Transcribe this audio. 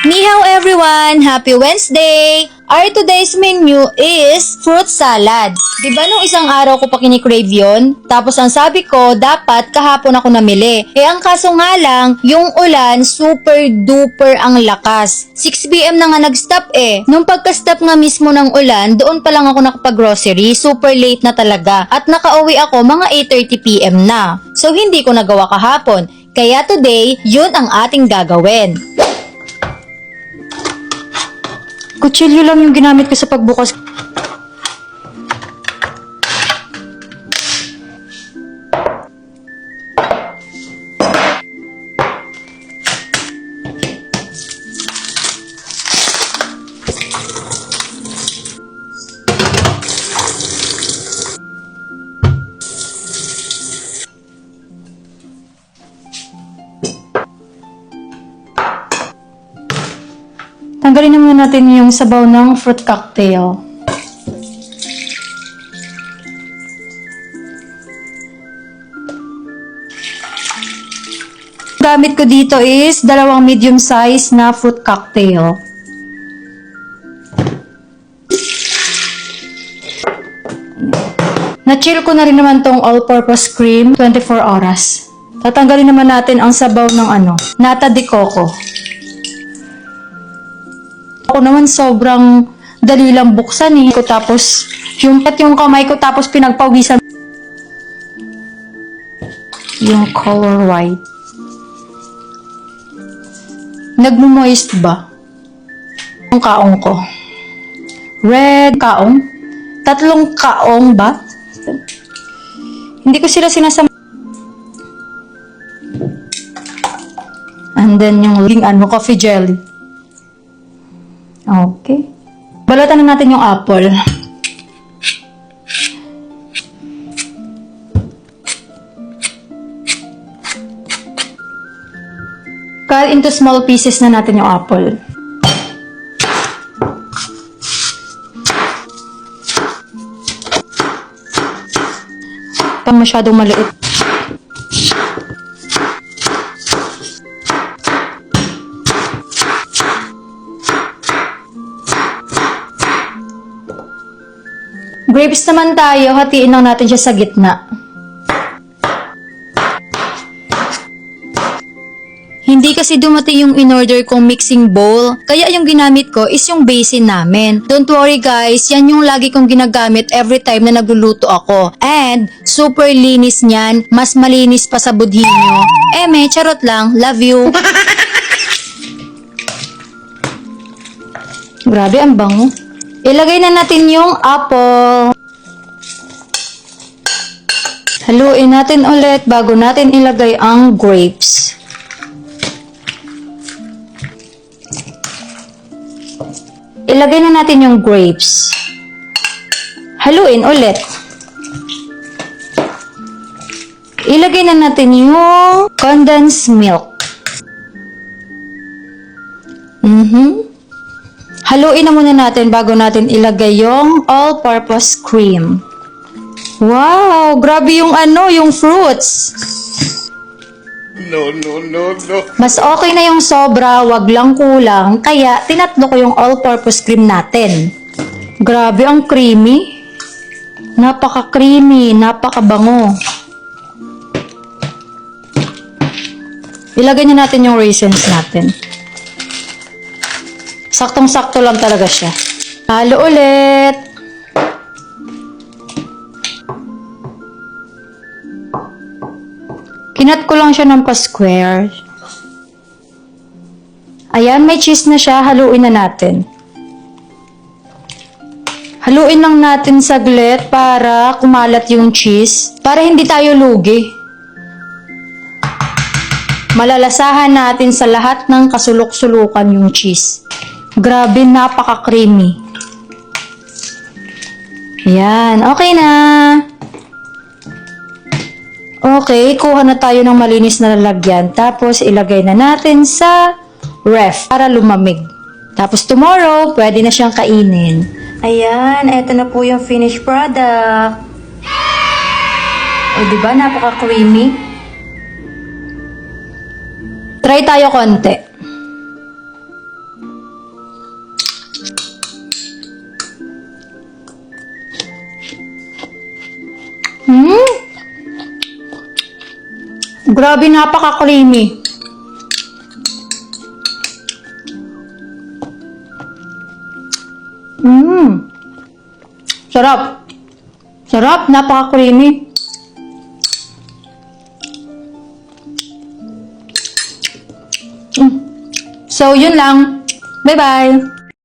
Ni hao everyone! Happy Wednesday! Our today's menu is fruit salad. Diba nung isang araw ko pa kinikrave yun? Tapos ang sabi ko, dapat kahapon ako namili. Ang kaso nga lang, yung ulan super duper ang lakas. 6 PM na nga nag-stop Nung pagka-stop nga mismo ng ulan, doon pa lang ako nakapag-grocery. Super late na talaga. At nakauwi ako mga 8:30 PM na. So hindi ko nagawa kahapon. Kaya today, yun ang ating gagawin. Kutsilyo lang yung ginamit ko sa pagbukas. Tanggalin naman natin yung sabaw ng fruit cocktail. Gamit ko dito is 2 medium size na fruit cocktail. Na-chill ko na rin naman tong all-purpose cream 24 oras. Tatanggalin naman natin ang sabaw ng nata de coco. Ako naman sobrang dali lang buksan ko tapos yung kamay ko tapos pinagpawisan yung color white. Nagmo-moist ba? Ang kaong ko. Red kaong? 3 kaong ba? Hindi ko sila sinasama. And then yung coffee jelly. Okay. Balatan na natin yung apple. Cut into small pieces na natin yung apple. Pang masyadong maliit. Grapes naman tayo, hatiin lang natin siya sa gitna. Hindi kasi dumating yung in-order kong mixing bowl, kaya yung ginamit ko is yung basin namin. Don't worry guys, yan yung lagi kong ginagamit every time na nagluluto ako. And, super linis niyan, mas malinis pa sa budhi nyo. May charot lang, love you. Grabe, ang bango. Ilagay na natin yung apple. Haluin natin ulit bago natin ilagay ang grapes. Ilagay na natin yung grapes. Haluin ulit. Ilagay na natin yung condensed milk. Haluin na muna natin bago natin ilagay yung all-purpose cream. Wow! Grabe yung yung fruits. No. Mas okay na yung sobra, wag lang kulang. Kaya, tinatlo ko yung all-purpose cream natin. Grabe, ang creamy. Napaka-creamy, napaka-bango. Ilagay na natin yung raisins natin. Saktong-sakto lang talaga siya. Halo ulit. Kinat ko lang siya ng pa-square. Ayan, may cheese na siya. Haluin na natin. Haluin lang natin saglit para kumalat yung cheese. Para hindi tayo lugi. Malalasahan natin sa lahat ng kasulok-sulukan yung cheese. Grabe, napaka-creamy. Yan, okay na. Okay, kuha na tayo ng malinis na lalagyan. Tapos, ilagay na natin sa ref para lumamig. Tapos, tomorrow, pwede na siyang kainin. Ayan, eto na po yung finished product. O, diba? Napaka-creamy. Try tayo konti. Grabe, napaka-creamy. Sarap. Sarap, napaka-creamy. So, yun lang. Bye-bye.